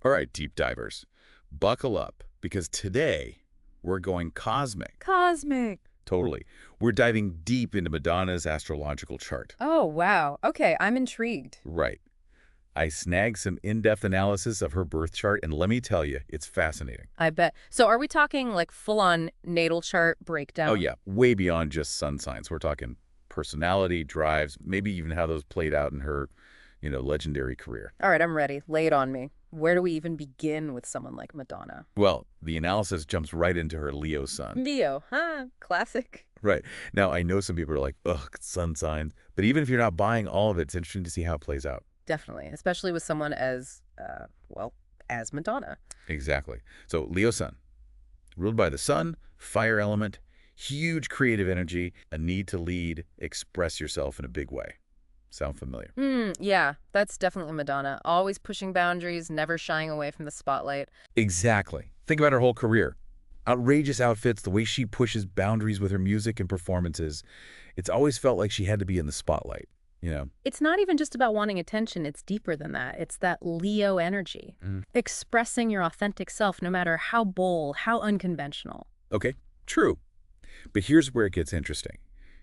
All right, deep divers, buckle up, because today we're going cosmic. Cosmic. Totally. We're diving deep into Madonna's astrological chart. Oh, wow. Okay, I'm intrigued. Right. I snagged some in-depth analysis of her birth chart, and let me tell you, it's fascinating. I bet. So are we talking like full-on natal chart breakdown? Oh, yeah, way beyond just sun signs. We're talking personality, drives, maybe even how those played out in her, legendary career. All right, I'm ready. Lay it on me. Where do we even begin with someone like Madonna? Well, the analysis jumps right into her Leo sun. Leo, huh? Classic. Right. Now, I know some people are like, ugh, sun signs. But even if you're not buying all of it, it's interesting to see how it plays out. Definitely, especially with someone as, as Madonna. Exactly. So, Leo sun, ruled by the sun, fire element, huge creative energy, a need to lead, express yourself in a big way. Sound familiar? Yeah, that's definitely Madonna. Always pushing boundaries, never shying away from the spotlight. Exactly. Think about her whole career. Outrageous outfits, the way she pushes boundaries with her music and performances. It's always felt like she had to be in the spotlight. It's not even just about wanting attention. It's deeper than that. It's that Leo energy. Expressing your authentic self, no matter how bold, how unconventional. Okay, true. But here's where it gets interesting.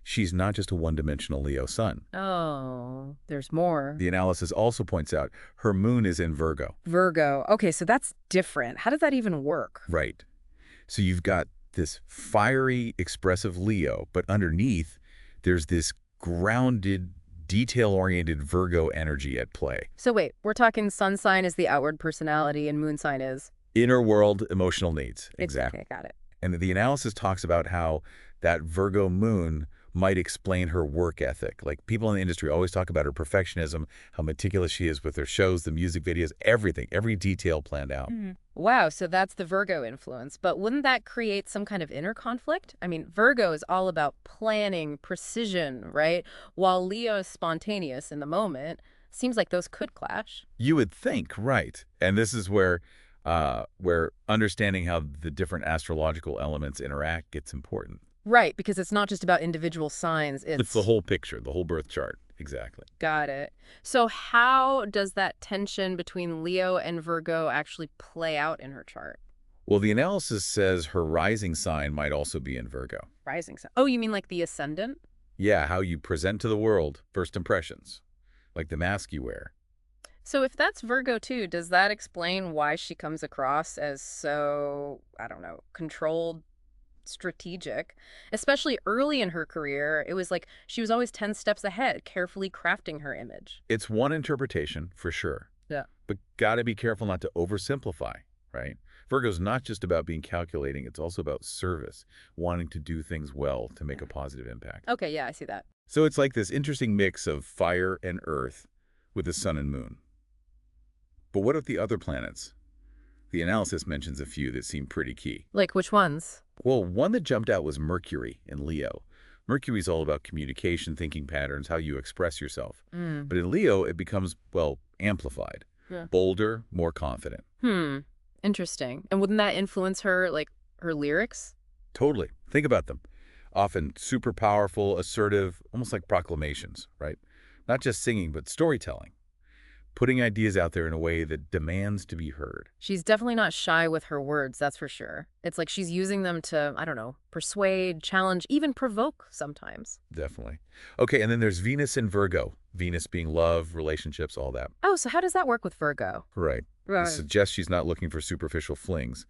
She's not just a one-dimensional Leo sun. Oh, there's more. The analysis also points out her moon is in Virgo. Virgo. Okay, so that's different. How does that even work? Right. So you've got this fiery, expressive Leo, but underneath, there's this grounded, detail-oriented Virgo energy at play. So wait, we're talking sun sign is the outward personality and moon sign is? Inner world, emotional needs. Exactly. Okay, got it. And the analysis talks about how that Virgo moon might explain her work ethic. Like, people in the industry always talk about her perfectionism, how meticulous she is with her shows, the music videos, everything, every detail planned out. Wow, so that's the Virgo influence. But wouldn't that create some kind of inner conflict? I mean, Virgo is all about planning, precision, right? While Leo is spontaneous in the moment. Seems like those could clash. You would think, right. And this is where understanding how the different astrological elements interact gets important. Right, because it's not just about individual signs. It's the whole picture, the whole birth chart. Exactly. Got it. So how does that tension between Leo and Virgo actually play out in her chart? Well, the analysis says her rising sign might also be in Virgo. Rising sign. Oh, you mean like the ascendant? Yeah, how you present to the world, first impressions, like the mask you wear. So if that's Virgo too, does that explain why she comes across as so, I don't know, controlled, strategic? Especially early in her career, it was like she was always 10 steps ahead, carefully crafting her image. It's one interpretation, for sure. Yeah. But gotta be careful not to oversimplify, right? Virgo's not just about being calculating, it's also about service, wanting to do things well to make a positive impact. Okay, yeah, I see that. So it's like this interesting mix of fire and earth with the sun and moon. But what of the other planets? The analysis mentions a few that seem pretty key. Like which ones? Well, one that jumped out was Mercury in Leo. Mercury's all about communication, thinking patterns, how you express yourself. But in Leo, it becomes, amplified. Yeah. Bolder, more confident. Interesting. And wouldn't that influence her, like, her lyrics? Totally. Think about them. Often super powerful, assertive, almost like proclamations, right? Not just singing, but storytelling. Putting ideas out there in a way that demands to be heard. She's definitely not shy with her words, that's for sure. It's like she's using them to, I don't know, persuade, challenge, even provoke sometimes. Definitely. Okay, and then there's Venus in Virgo. Venus being love, relationships, all that. Oh, so how does that work with Virgo? Right. It suggests she's not looking for superficial flings.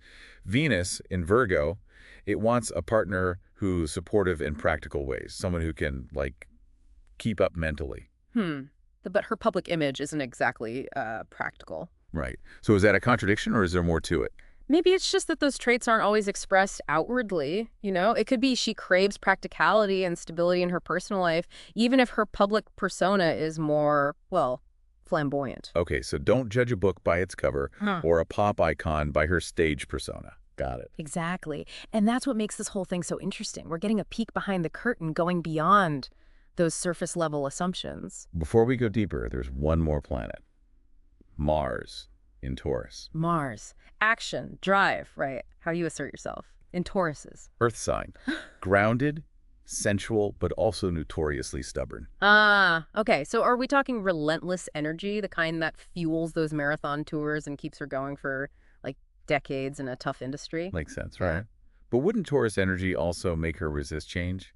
Venus in Virgo, it wants a partner who's supportive in practical ways. Someone who can, keep up mentally. But her public image isn't exactly practical. Right. So is that a contradiction, or is there more to it? Maybe it's just that those traits aren't always expressed outwardly, you know? It could be she craves practicality and stability in her personal life, even if her public persona is more, flamboyant. Okay, so don't judge a book by its cover or a pop icon by her stage persona. Got it. Exactly. And that's what makes this whole thing so interesting. We're getting a peek behind the curtain, going beyond those surface-level assumptions. Before we go deeper, there's one more planet. Mars in Taurus. Mars. Action, drive, right? How you assert yourself. In Tauruses. Earth sign. Grounded, sensual, but also notoriously stubborn. Ah, okay. So are we talking relentless energy, the kind that fuels those marathon tours and keeps her going for like decades in a tough industry? Makes sense, Yeah. right? But wouldn't Taurus energy also make her resist change?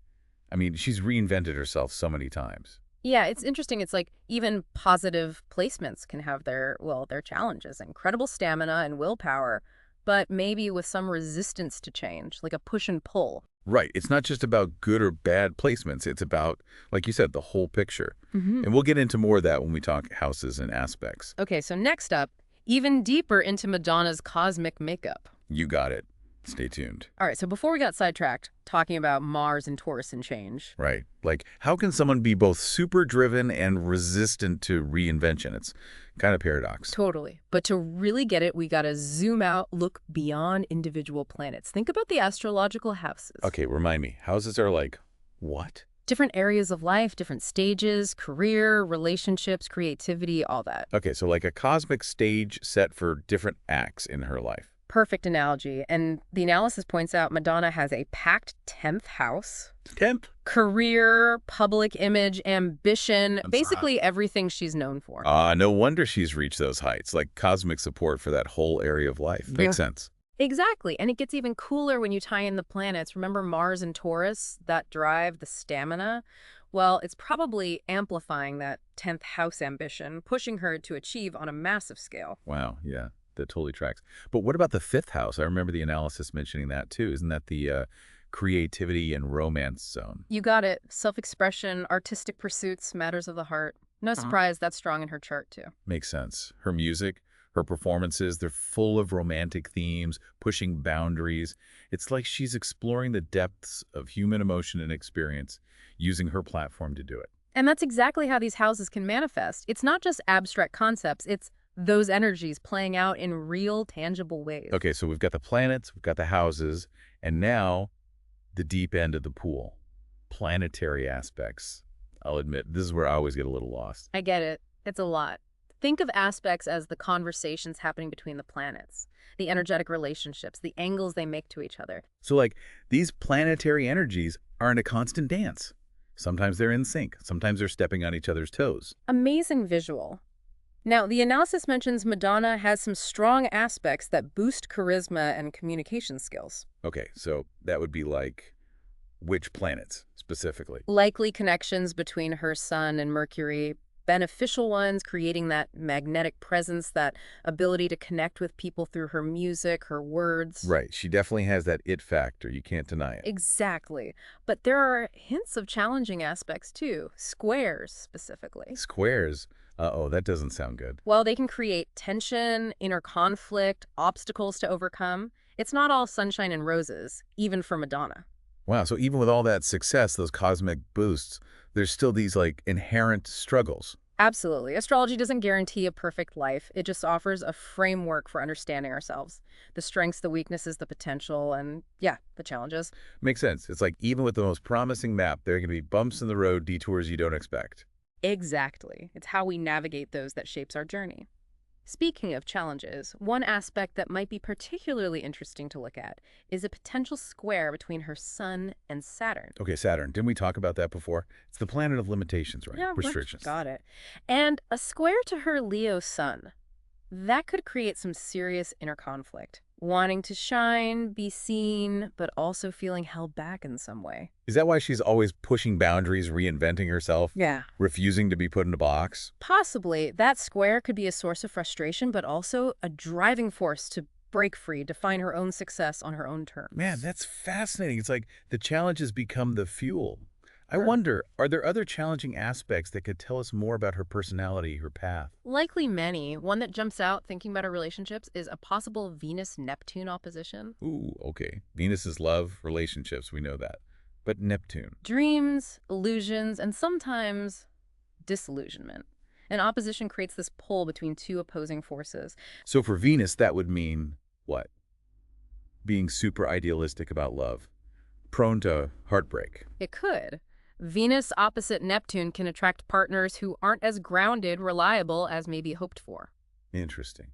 I mean, she's reinvented herself so many times. Yeah, it's interesting. It's like even positive placements can have their challenges, incredible stamina and willpower, but maybe with some resistance to change, like a push and pull. Right. It's not just about good or bad placements. It's about, like you said, the whole picture. Hmm. And we'll get into more of that when we talk houses and aspects. Okay, so next up, even deeper into Madonna's cosmic makeup. You got it. Stay tuned. All right, so before we got sidetracked talking about Mars and Taurus and change. Right. Like, how can someone be both super driven and resistant to reinvention? It's kind of paradox. Totally. But to really get it, we got to zoom out, look beyond individual planets. Think about the astrological houses. Okay, remind me. Houses are like, what? Different areas of life, different stages, career, relationships, creativity, all that. Okay, so like a cosmic stage set for different acts in her life. Perfect analogy. And the analysis points out Madonna has a packed 10th house. Temp? Career, public image, ambition, I'm basically everything she's known for. No wonder she's reached those heights, like cosmic support for that whole area of life. Yeah. Makes sense. Exactly. And it gets even cooler when you tie in the planets. Remember Mars and Taurus, that drive, the stamina? Well, it's probably amplifying that 10th house ambition, pushing her to achieve on a massive scale. Wow, yeah, that totally tracks. But what about the fifth house? I remember the analysis mentioning that too. Isn't that the creativity and romance zone? You got it. Self-expression, artistic pursuits, matters of the heart. No surprise that's strong in her chart, too. Makes sense. Her music, her performances, they're full of romantic themes, pushing boundaries. It's like she's exploring the depths of human emotion and experience, using her platform to do it. And that's exactly how these houses can manifest. It's not just abstract concepts, it's those energies playing out in real, tangible ways. Okay, so we've got the planets, we've got the houses, and now the deep end of the pool, planetary aspects. I'll admit, this is where I always get a little lost. I get it. It's a lot. Think of aspects as the conversations happening between the planets, the energetic relationships, the angles they make to each other. So like, these planetary energies aren't a constant dance. Sometimes they're in sync. Sometimes they're stepping on each other's toes. Amazing visual. Now, the analysis mentions Madonna has some strong aspects that boost charisma and communication skills. Okay, so that would be like, which planets specifically? Likely connections between her Sun and Mercury, beneficial ones, creating that magnetic presence, that ability to connect with people through her music, her words. Right, she definitely has that it factor. You can't deny it. Exactly. But there are hints of challenging aspects too, squares specifically. Squares? Uh-oh, that doesn't sound good. While they can create tension, inner conflict, obstacles to overcome, it's not all sunshine and roses, even for Madonna. Wow, so even with all that success, those cosmic boosts, there's still these like inherent struggles. Absolutely. Astrology doesn't guarantee a perfect life. It just offers a framework for understanding ourselves. The strengths, the weaknesses, the potential, and yeah, the challenges. Makes sense. It's like even with the most promising map, there are going to be bumps in the road, detours you don't expect. Exactly. It's how we navigate those that shapes our journey. Speaking of challenges, one aspect that might be particularly interesting to look at is a potential square between her Sun and Saturn. Okay, Saturn. Didn't we talk about that before? It's the planet of limitations, right? Yeah, Restrictions. got it. And a square to her Leo Sun. That could create some serious inner conflict. Wanting to shine, be seen, but also feeling held back in some way. Is that why she's always pushing boundaries, reinventing herself, Yeah. refusing to be put in a box? Possibly, that square could be a source of frustration, but also a driving force to break free, define her own success on her own terms. Man, that's fascinating. It's like the challenges become the fuel. I Sure. wonder, are there other challenging aspects that could tell us more about her personality, her path? Likely many. One that jumps out thinking about her relationships is a possible Venus-Neptune opposition. Ooh, okay. Venus is love, relationships, we know that. But Neptune. Dreams, illusions, and sometimes disillusionment. An opposition creates this pull between two opposing forces. So for Venus, that would mean what? Being super idealistic about love, prone to heartbreak. It could. Venus opposite Neptune can attract partners who aren't as grounded, reliable as maybe hoped for. Interesting.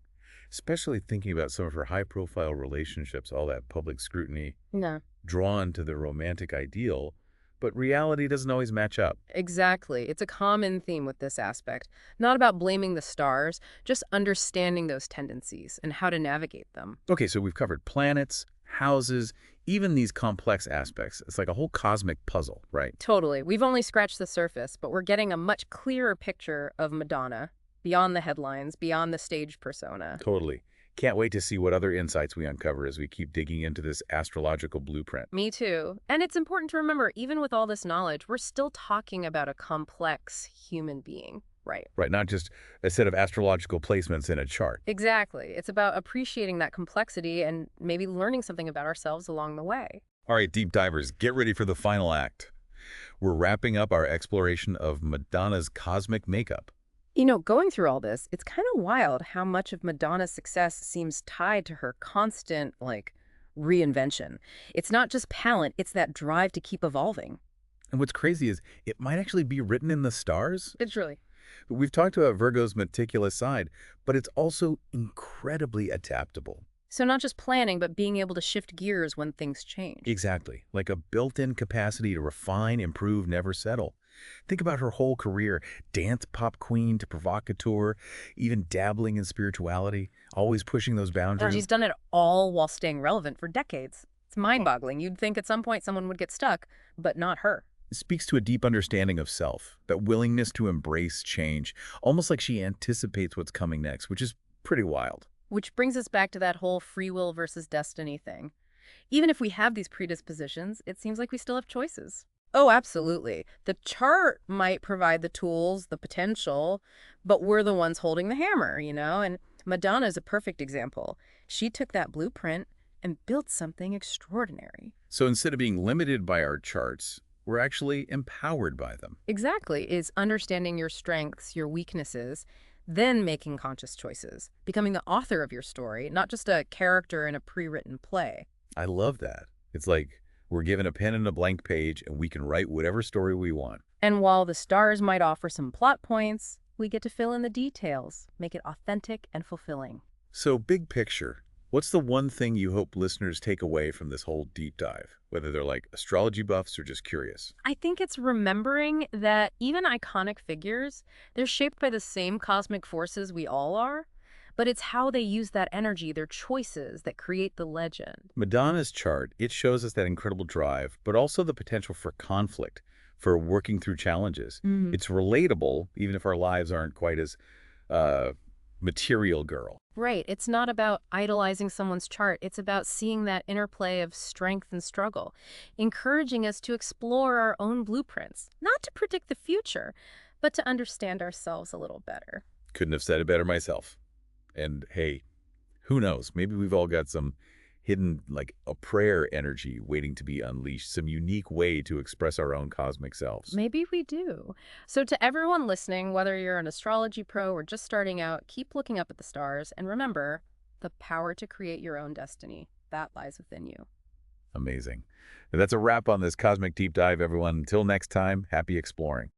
Especially thinking about some of her high-profile relationships, all that public scrutiny, No. drawn to the romantic ideal, but reality doesn't always match up. Exactly. It's a common theme with this aspect. Not about blaming the stars, just understanding those tendencies and how to navigate them. Okay, so we've covered planets, houses, even these complex aspects. It's like a whole cosmic puzzle, right? Totally. We've only scratched the surface, but we're getting a much clearer picture of Madonna, beyond the headlines, beyond the stage persona. Totally. Can't wait to see what other insights we uncover as we keep digging into this astrological blueprint. Me too. And it's important to remember, even with all this knowledge, we're still talking about a complex human being, right? Right, not just a set of astrological placements in a chart. Exactly. It's about appreciating that complexity and maybe learning something about ourselves along the way. All right, deep divers, get ready for the final act. We're wrapping up our exploration of Madonna's cosmic makeup. Going through all this, it's kind of wild how much of Madonna's success seems tied to her constant, reinvention. It's not just talent, it's that drive to keep evolving. And what's crazy is it might actually be written in the stars. It's really. We've talked about Virgo's meticulous side, but it's also incredibly adaptable. So not just planning, but being able to shift gears when things change. Exactly, like a built-in capacity to refine, improve, never settle. Think about her whole career, dance pop queen to provocateur, even dabbling in spirituality, always pushing those And boundaries. she's done it all while staying relevant for decades. It's mind-boggling. You'd think at some point someone would get stuck, but not her. It speaks to a deep understanding of self, that willingness to embrace change, almost like she anticipates what's coming next, which is pretty wild. Which brings us back to that whole free will versus destiny thing. Even if we have these predispositions, it seems like we still have choices. Oh, absolutely. The chart might provide the tools, the potential, but we're the ones holding the hammer, And Madonna is a perfect example. She took that blueprint and built something extraordinary. So instead of being limited by our charts, we're actually empowered by them. Exactly, is understanding your strengths, your weaknesses, then making conscious choices, becoming the author of your story, not just a character in a pre-written play. I love that. It's like we're given a pen and a blank page, and we can write whatever story we want. And while the stars might offer some plot points, we get to fill in the details, make it authentic and fulfilling. So big picture, what's the one thing you hope listeners take away from this whole deep dive, whether they're like astrology buffs or just curious? I think it's remembering that even iconic figures, they're shaped by the same cosmic forces we all are, but it's how they use that energy, their choices, that create the legend. Madonna's chart, it shows us that incredible drive, but also the potential for conflict, for working through challenges. It's relatable, even if our lives aren't quite as material girl. Right. It's not about idolizing someone's chart. It's about seeing that interplay of strength and struggle, encouraging us to explore our own blueprints, not to predict the future, but to understand ourselves a little better. Couldn't have said it better myself. And hey, who knows? Maybe we've all got some hidden, like a prayer energy waiting to be unleashed, some unique way to express our own cosmic selves. Maybe we do. So to everyone listening, whether you're an astrology pro or just starting out, keep looking up at the stars and remember the power to create your own destiny. That lies within you. Amazing. That's a wrap on this cosmic deep dive, everyone. Until next time, happy exploring.